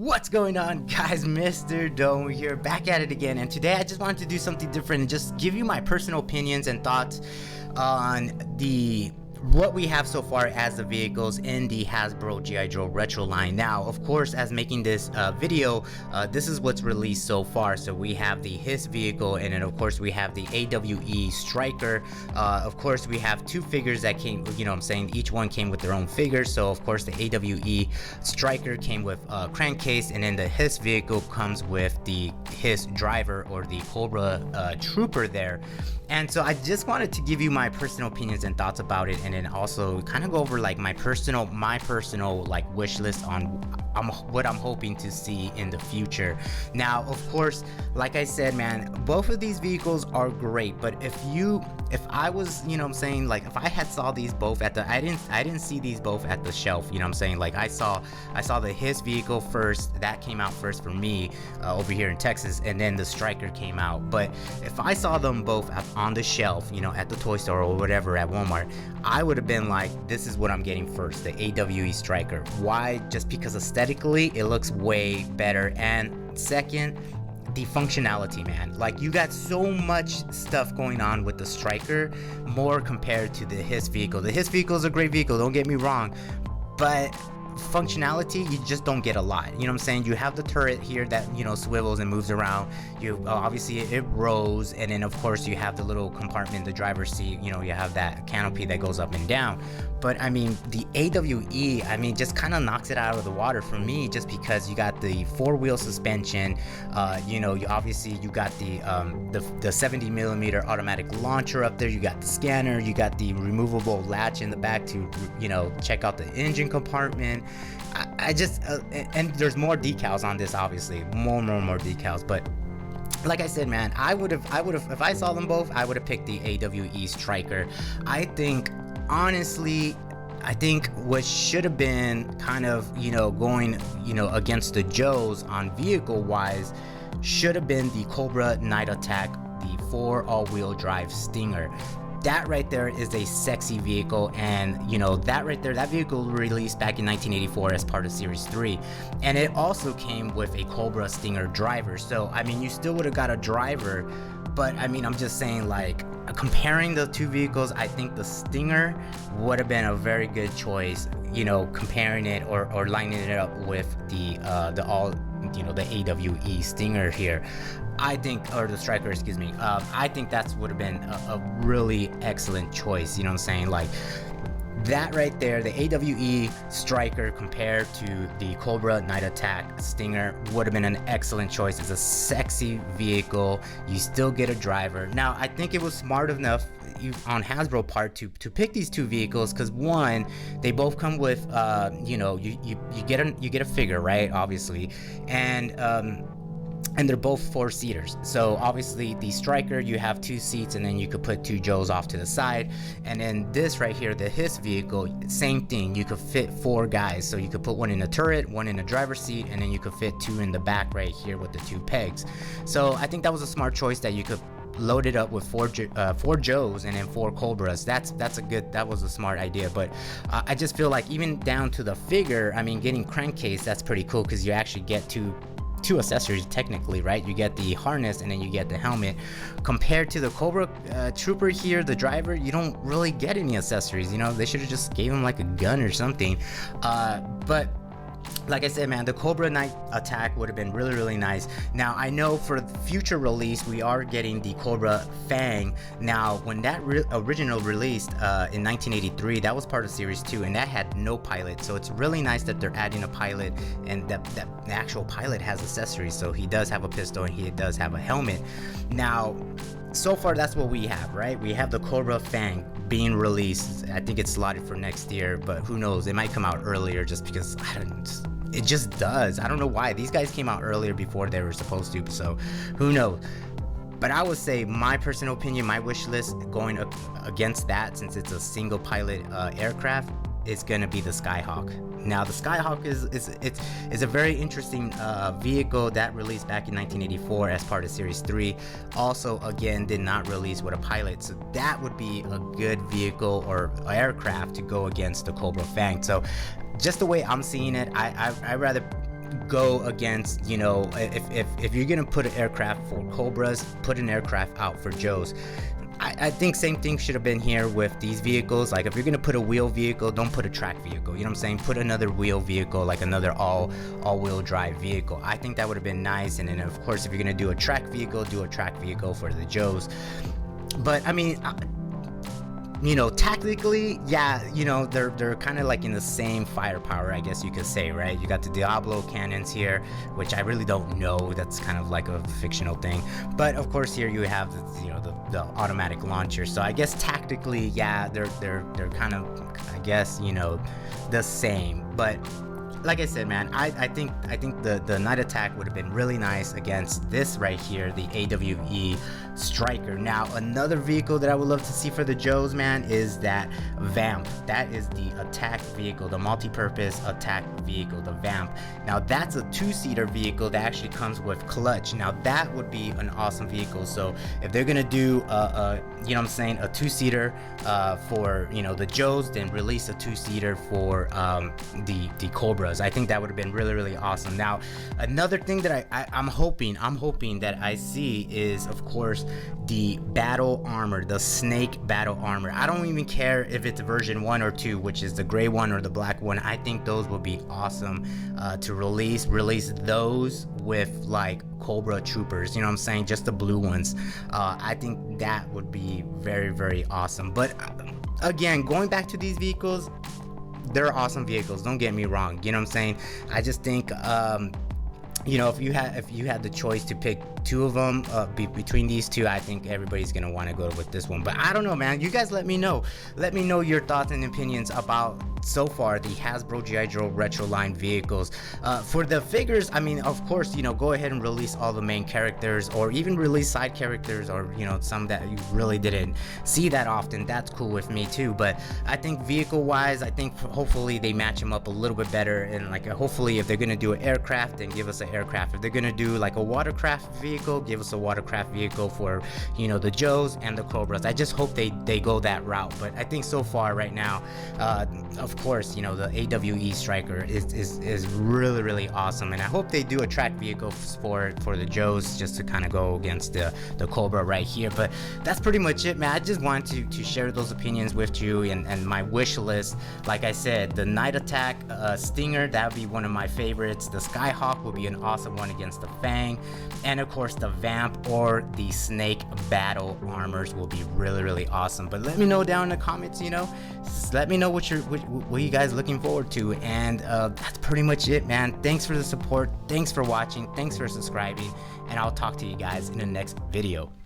What's going on, guys? Mr. Domo here, back at it again, and today I just wanted to do something different and just give you my personal opinions and thoughts on what we have so far as the vehicles in the Hasbro G.I. Joe retro line. Now, of course, as making this video, this is what's released so far. So we have the H.I.S.S vehicle, and then of course we have the A.W.E striker. Of course, we have two figures that came, each one came with their own figure. So of course the A.W.E striker came with a crankcase, and then the H.I.S.S vehicle comes with the H.I.S.S driver, or the Cobra trooper there. And so I just wanted to give you my personal opinions and thoughts about it, and then also kind of go over like my personal like wish list on what I'm hoping to see in the future. Now, of course, like I said, man, both of these vehicles are great, but if I was, like if I had saw these both at the, I didn't see these both at the shelf, like I saw the H.I.S.S vehicle first. That came out first for me over here in Texas, and then the striker came out. But if I saw them both on the shelf, at the toy store or whatever at Walmart, I would have been like, this is what I'm getting first, the A.W.E striker. Why? Just because aesthetically it looks way better, and second, the functionality, man. Like, you got so much stuff going on with the striker, more compared to the H.I.S.S vehicle. The H.I.S.S vehicle is a great vehicle, don't get me wrong, but functionality, you just don't get a lot. You have the turret here that swivels and moves around. You obviously it rows, and then of course you have the little compartment, the driver's seat. You have that canopy that goes up and down. But I mean, the A.W.E, just kind of knocks it out of the water for me, just because you got the four-wheel suspension. You obviously you got the 70mm automatic launcher up there. You got the scanner. You got the removable latch in the back to check out the engine compartment. I just and there's more decals on this, obviously, more decals. But like I said, man, I would have if I saw them both, I would have picked the A.W.E striker. Honestly, I think what should have been kind of going against the Joes on vehicle wise should have been the Cobra Night Attack, the 4 all-wheel drive Stinger. That right there is a sexy vehicle, and that right there, that vehicle released back in 1984 as part of Series 3, and it also came with a Cobra Stinger driver. So you still would have got a driver, but I'm just saying, like, comparing the two vehicles, I think the Stinger would have been a very good choice, comparing it or lining it up with the A.W.E Stinger here. I think, or the striker, excuse me. I think that would have been a really excellent choice. Like that right there, the A.W.E striker compared to the Cobra Night Attack Stinger would have been an excellent choice. It's a sexy vehicle. You still get a driver. Now, I think it was smart enough on Hasbro part to pick these two vehicles, because one, they both come with you get a figure, right, obviously, and they're both 4-seaters. So obviously the striker, you have 2 seats, and then you could put 2 Joes off to the side. And then this right here, the H.I.S.S vehicle, same thing. You could fit 4 guys. So you could put one in the turret, one in the driver's seat, and then you could fit 2 in the back right here with the 2 pegs. So I think that was a smart choice, that you could load it up with 4 Joes and then 4 Cobras. That was a smart idea. But I just feel like, even down to the figure, getting crankcase, that's pretty cool, because you actually get two accessories technically, right? You get the harness, and then you get the helmet. Compared to the Cobra trooper here, the driver, you don't really get any accessories. They should have just gave him like a gun or something. But like I said, man, the Cobra Night Attack would have been really, really nice. Now, I know for the future release, we are getting the Cobra Fang. Now, when that original released in 1983, that was part of Series 2, and that had no pilot. So it's really nice that they're adding a pilot, and that the actual pilot has accessories. So he does have a pistol, and he does have a helmet. Now, so far, that's what we have, right? We have the Cobra Fang being released. I think it's slotted for next year, but who knows? It might come out earlier, just because it just does. I don't know why. These guys came out earlier before they were supposed to, so who knows? But I would say, my personal opinion, my wish list going against that, since it's a single pilot aircraft, is gonna be the Skyhawk. Now, the Skyhawk is a very interesting vehicle that released back in 1984 as part of Series 3. Also, again, did not release with a pilot, so that would be a good vehicle or aircraft to go against the Cobra Fang. So just the way I'm seeing it, I rather go against, you know, if you're gonna put an aircraft for Cobras, put an aircraft out for Joes. I think same thing should have been here with these vehicles. Like, if you're gonna put a wheel vehicle, don't put a track vehicle, you know what I'm saying? Put another wheel vehicle, like another all-wheel drive vehicle. I think that would have been nice. And then of course, if you're gonna do a track vehicle, do a track vehicle for the Joes. But I mean, you know, tactically, yeah, you know, they're kind of like in the same firepower, I guess you could say, right? You got the Diablo cannons here, which I really don't know. That's kind of like a fictional thing. But of course, here you have the, you know, the automatic launcher. So I guess tactically, yeah, they're kind of, I guess, you know, the same. But like I said, man, I think the night attack would have been really nice against this right here, the A.W.E. Striker. Now, another vehicle that I would love to see for the Joes, man, is that Vamp. That is the attack vehicle, the multi-purpose attack vehicle, the Vamp. Now, that's a two-seater vehicle that actually comes with clutch. Now, that would be an awesome vehicle. So if they're gonna do you know what I'm saying, a two-seater for, you know, the Joes, then release a two-seater for the Cobras. I think that would have been really, really awesome. Now, another thing that I'm hoping that I see is, of course, the battle armor, the snake battle armor. I don't even care if it's version 1 or 2, which is the gray one or the black one. I think those would be awesome to release those with like Cobra troopers, you know what I'm saying, just the blue ones. I think that would be very, very awesome. But again, going back to these vehicles, they're awesome vehicles, don't get me wrong, you know what I'm saying. I just think you know, if you had the choice to pick two of them between these two, I think everybody's gonna want to go with this one. But I don't know, man, you guys let me know your thoughts and opinions about so far the Hasbro G.I. Joe retro line vehicles. For the figures, I mean, of course, you know, go ahead and release all the main characters, or even release side characters, or, you know, some that you really didn't see that often. That's cool with me too. But I think vehicle wise, I think hopefully they match them up a little bit better. And like, hopefully if they're gonna do an aircraft, then give us an aircraft. If they're gonna do like a watercraft vehicle, give us a watercraft vehicle for, you know, the Joes and the Cobras. I just hope they go that route. But I think so far right now, of course, you know, the A.W.E. Striker is really, really awesome. And I hope they do a track vehicle for the Joes, just to kind of go against the Cobra right here. But that's pretty much it, man. I just wanted to share those opinions with you and my wish list. Like I said, the Night Attack Stinger, that would be one of my favorites. The Skyhawk will be an awesome one against the Fang. And of course, the Vamp or the Snake battle armors will be really, really awesome. But let me know down in the comments, you know, just let me know what you guys looking forward to. And that's pretty much it, man. Thanks for the support, thanks for watching, thanks for subscribing, and I'll talk to you guys in the next video.